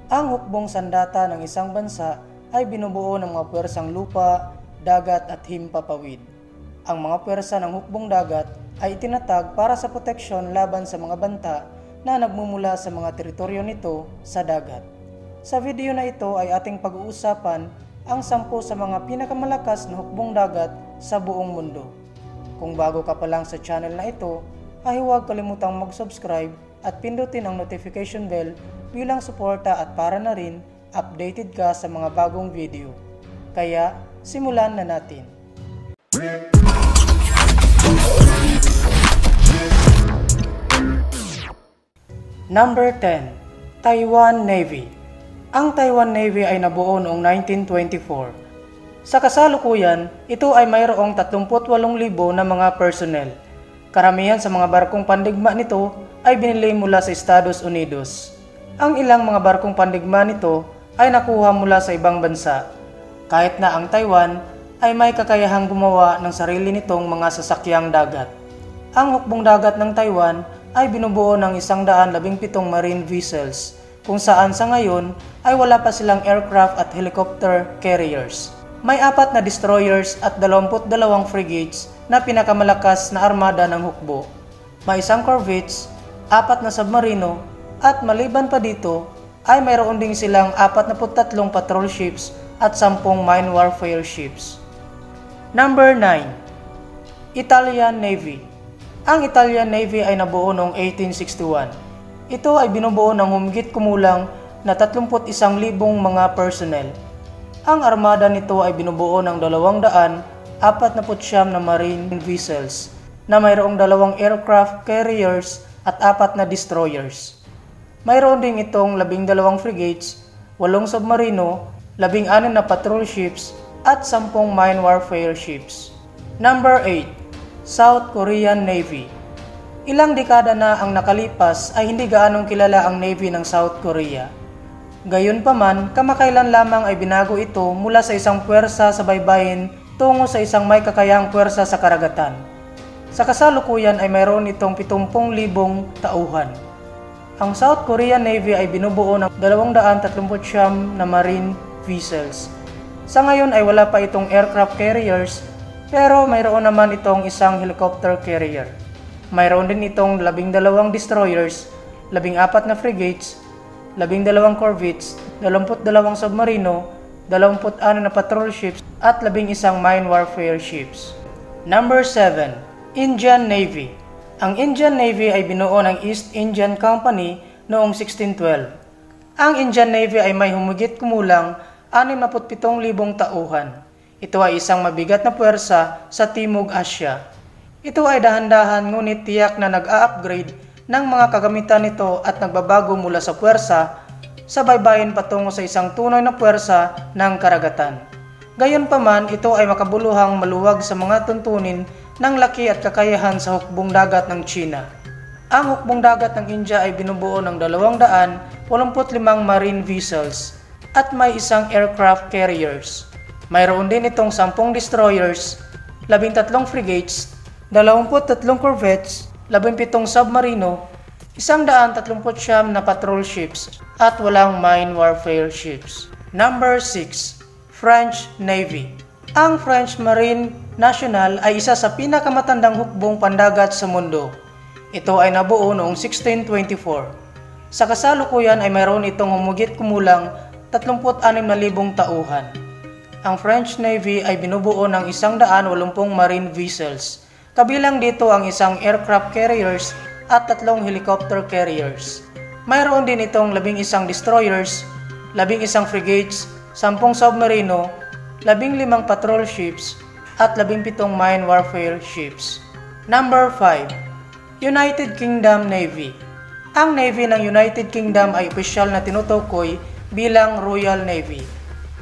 Ang hukbong sandata ng isang bansa ay binubuo ng mga puwersang lupa, dagat at himpapawid. Ang mga puwersa ng hukbong dagat ay itinatag para sa proteksyon laban sa mga banta na nagmumula sa mga teritoryo nito sa dagat. Sa video na ito ay ating pag-uusapan ang 10 sa mga pinakamalakas na hukbong dagat sa buong mundo. Kung bago ka pa lang sa channel na ito, ay huwag kalimutang mag-subscribe at pindutin ang notification bell bilang suporta at para na rin updated ka sa mga bagong video. Kaya, simulan na natin. Number 10. Taiwan Navy. Ang Taiwan Navy ay nabuo noong 1924. Sa kasalukuyan, ito ay mayroong 38,000 na mga personnel. Karamihan sa mga barkong pandigma nito ay binili mula sa Estados Unidos. Ang ilang mga barkong pandigma nito ay nakuha mula sa ibang bansa. Kahit na ang Taiwan ay may kakayahang gumawa ng sarili nitong mga sasakyang dagat. Ang hukbong dagat ng Taiwan ay binubuo ng 117 marine vessels, kung saan sa ngayon ay wala pa silang aircraft at helicopter carriers. May 4 na destroyers at 22 frigates na pinakamalakas na armada ng hukbo. May 1 corvettes, 4 na submarino, at maliban pa dito ay mayroon din silang 43 patrol ships at 10 mine warfare ships. Number 9. Italian Navy. Ang Italian Navy ay nabuo noong 1861. Ito ay binubuo ng humigit kumulang na 31,000 mga personnel. Ang armada nito ay binubuo ng 249 na marine vessels na mayroong 2 aircraft carriers at 4 na destroyers. Mayroon din itong 12 frigates, 8 submarino, 16 na patrol ships at 10 mine warfare ships. Number 8. South Korean Navy. Ilang dekada na ang nakalipas ay hindi gaanong kilala ang Navy ng South Korea. Gayunpaman, kamakailan lamang ay binago ito mula sa isang puwersa sa baybayin tungo sa isang may kakayahang puwersa sa karagatan. Sa kasalukuyan ay mayroon itong 70,000 tauhan. Ang South Korean Navy ay binubuo ng 239 na marine vessels. Sa ngayon ay wala pa itong aircraft carriers, pero mayroon naman itong isang helicopter carrier. Mayroon din itong 12 destroyers, 14 na frigates, 12 corvettes, 22 submarino, 26 na patrol ships, at 11 mine warfare ships. Number 7. Indian Navy. Ang Indian Navy ay binuo ng East Indian Company noong 1612. Ang Indian Navy ay may humigit kumulang 67,000 tauhan. Ito ay isang mabigat na puwersa sa Timog Asya. Ito ay dahan-dahan ngunit tiyak na nag-a-upgrade ng mga kagamitan nito at nagbabago mula sa puwersa sa baybayin patungo sa isang tunay na puwersa ng karagatan. Gayunpaman, ito ay makabuluhang maluwag sa mga tuntunin ng laki at kakayahan sa hukbong dagat ng China. Ang hukbong dagat ng India ay binubuo ng 285 marine vessels at may 1 aircraft carriers. Mayroon din itong 10 destroyers, 13 frigates, 23 corvettes, 17 submarino, 139 na patrol ships at walang mine warfare ships. Number 6. French Navy. Ang French Marine National ay isa sa pinakamatandang hukbong pandagat sa mundo. Ito ay nabuo noong 1624. Sa kasalukuyan ay mayroon itong humigit kumulang 36,000 tauhan. Ang French Navy ay binubuo ng 180 marine vessels. Kabilang dito ang 1 aircraft carriers at 3 helicopter carriers. Mayroon din itong 11 destroyers, 11 frigates, 10 submarino, 15 patrol ships, at 17 mine warfare ships. Number 5. United Kingdom Navy. Ang Navy ng United Kingdom ay opisyal na tinutukoy bilang Royal Navy.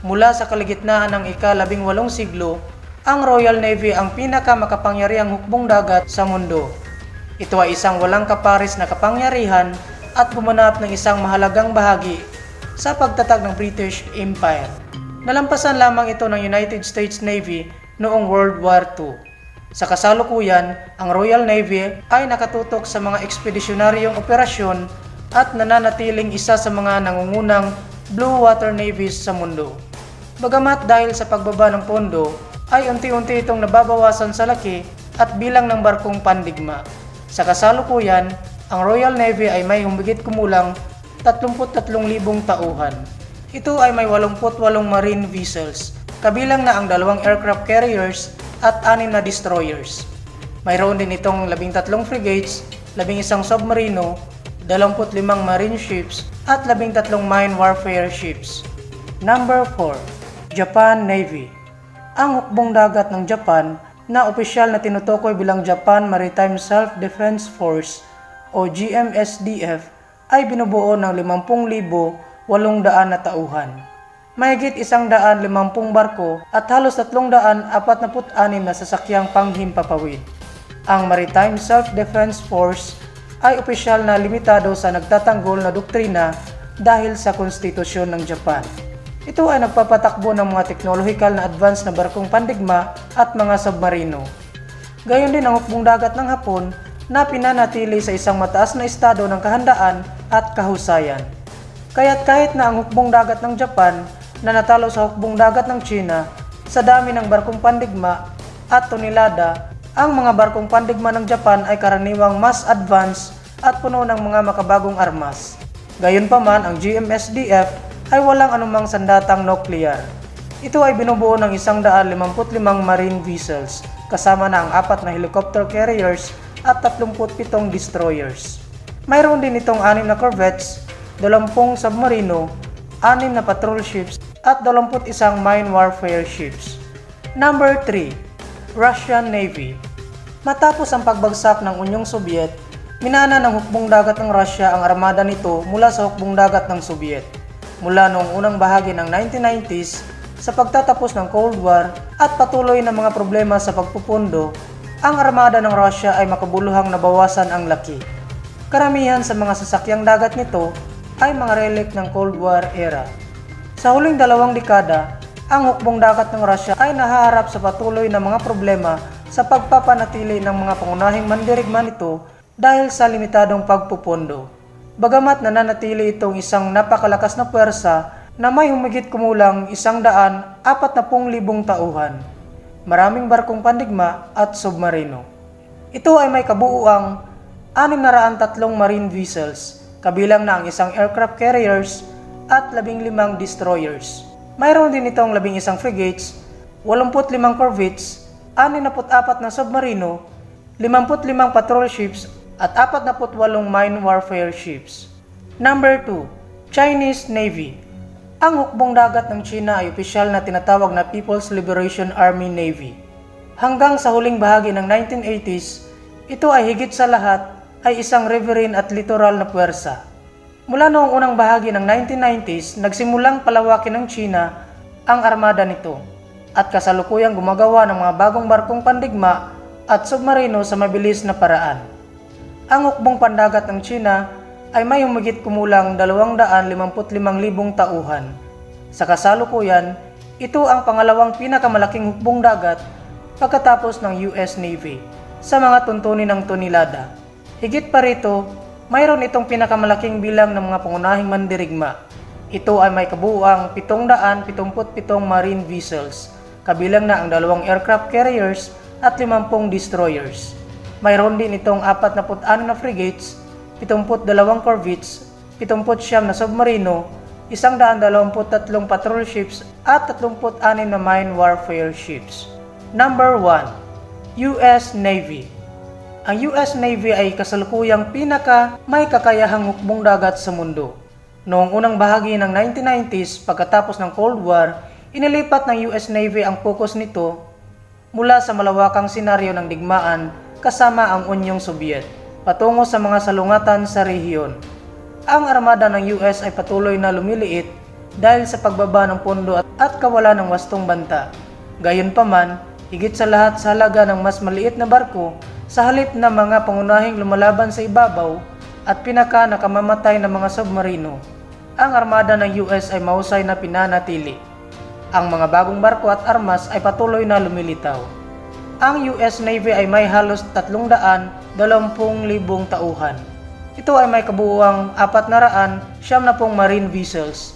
Mula sa kaligitnaan ng ika-18 siglo, ang Royal Navy ang pinakamakapangyarihang hukbong dagat sa mundo. Ito ay isang walang kapares na kapangyarihan at gumanap ng isang mahalagang bahagi sa pagtatag ng British Empire. Nalampasan lamang ito ng United States Navy noong World War II. Sa kasalukuyan, ang Royal Navy ay nakatutok sa mga ekspedisyonaryong operasyon at nananatiling isa sa mga nangungunang blue water navies sa mundo. Bagamat dahil sa pagbaba ng pondo ay unti-unti itong nababawasan sa laki at bilang ng barkong pandigma. Sa kasalukuyan, ang Royal Navy ay may humigit kumulang 33,000 tauhan. Ito ay may 88 marine vessels, kabilang na ang 2 aircraft carriers at 6 na destroyers. Mayroon din itong 13 frigates, 11 submarino, 25 marine ships at 13 mine warfare ships. Number 4. Japan Navy. Ang hukbong dagat ng Japan na opisyal na tinutukoy bilang Japan Maritime Self-Defense Force o GMSDF ay binubuo ng 50,800 na tauhan. Mahigit 150 barko at halos 346 na sasakyang panghimpapawid. Ang Maritime Self-Defense Force ay opisyal na limitado sa nagtatanggol na doktrina dahil sa konstitusyon ng Japan. Ito ay nagpapatakbo ng mga teknolohikal na advance na barkong pandigma at mga submarino. Gayon din ang hukbong dagat ng Hapon na pinanatili sa isang mataas na estado ng kahandaan at kahusayan. Kaya't kahit na ang hukbong dagat ng Japan na natalo sa hukbong dagat ng China sa dami ng barkong pandigma at tonelada, ang mga barkong pandigma ng Japan ay karaniwang mas advanced at puno ng mga makabagong armas. Gayunpaman, ang GMSDF ay walang anumang sandatang nuklear. Ito ay binubuo ng 155 marine vessels, kasama na ang 4 na helicopter carriers at 37 destroyers. Mayroon din itong 6 na corvettes, 20 submarino, 6 na patrol ships at 21 mine warfare ships. Number 3. Russian Navy. Matapos ang pagbagsak ng Unyong Soviet, minana ng hukbong dagat ng Russia ang armada nito mula sa hukbong dagat ng Soviet. Mula noong unang bahagi ng 1990s, sa pagtatapos ng Cold War at patuloy na mga problema sa pagpupundo, ang armada ng Russia ay makabuluhang nabawasan ang laki. Karamihan sa mga sasakyang dagat nito ay mga relic ng Cold War era. Sa huling 2 dekada, ang hukbong dagat ng Russia ay nahaharap sa patuloy na mga problema sa pagpapanatili ng mga pangunahing mandirigma nito dahil sa limitadong pagpupundo. Bagamat nananatili itong isang napakalakas na puwersa na may humigit kumulang 140,000 tauhan, maraming barkong pandigma at submarino. Ito ay may kabuuang 603 marine vessels, kabilang na ang 1 aircraft carriers at 15 destroyers. Mayroon din itong 11 frigates, 85 corvettes, 64 na submarino, 55 patrol ships at 48 mine warfare ships. Number 2. Chinese Navy. Ang hukbong dagat ng China ay opisyal na tinatawag na People's Liberation Army Navy. Hanggang sa huling bahagi ng 1980s, ito ay higit sa lahat ay isang riverine at littoral na puwersa. Mula noong unang bahagi ng 1990s, nagsimulang palawakin ng China ang armada nito at kasalukuyang gumagawa ng mga bagong barkong pandigma at submarino sa mabilis na paraan. Ang hukbong pandagat ng China ay may humigit kumulang 255,000 tauhan. Sa kasalukuyan, ito ang pangalawang pinakamalaking hukbong dagat pagkatapos ng US Navy sa mga tuntunin ng tonelada. Higit pa rito, mayroon itong pinakamalaking bilang ng mga pangunahing mandirigma. Ito ay may kabuuang 777 marine vessels, kabilang na ang 2 aircraft carriers at 50 destroyers. Mayroon din itong 46 na frigates, 72 corvettes, 79 na submarino, 123 patrol ships at 36 na mine warfare ships. Number 1. US Navy. Ang US Navy ay kasalukuyang may kakayahang hukbong dagat sa mundo. Noong unang bahagi ng 1990s, pagkatapos ng Cold War, inilipat ng US Navy ang focus nito mula sa malawakang senaryo ng digmaan kasama ang Unyong Soviet patungo sa mga salungatan sa rehiyon. Ang armada ng US ay patuloy na lumiliit dahil sa pagbaba ng pondo at kawalan ng wastong banta. Gayunpaman, higit sa lahat sa halaga ng mas maliit na barko sa halip na mga pangunahing lumalaban sa ibabaw at nakamamamatay na mga submarino, ang armada ng US ay mahusay na pinanatili. Ang mga bagong barko at armas ay patuloy na lumilitaw. Ang US Navy ay may halos 320,000 tauhan. Ito ay may kabuuang 470 marine vessels,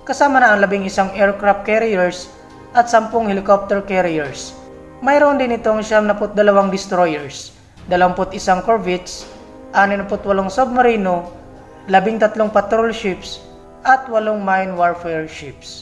kasama na ang 11 aircraft carriers at 10 helicopter carriers. Mayroon din itong 72 destroyers, 21 corvettes, 68 submarino, 13 patrol ships, at 8 mine warfare ships.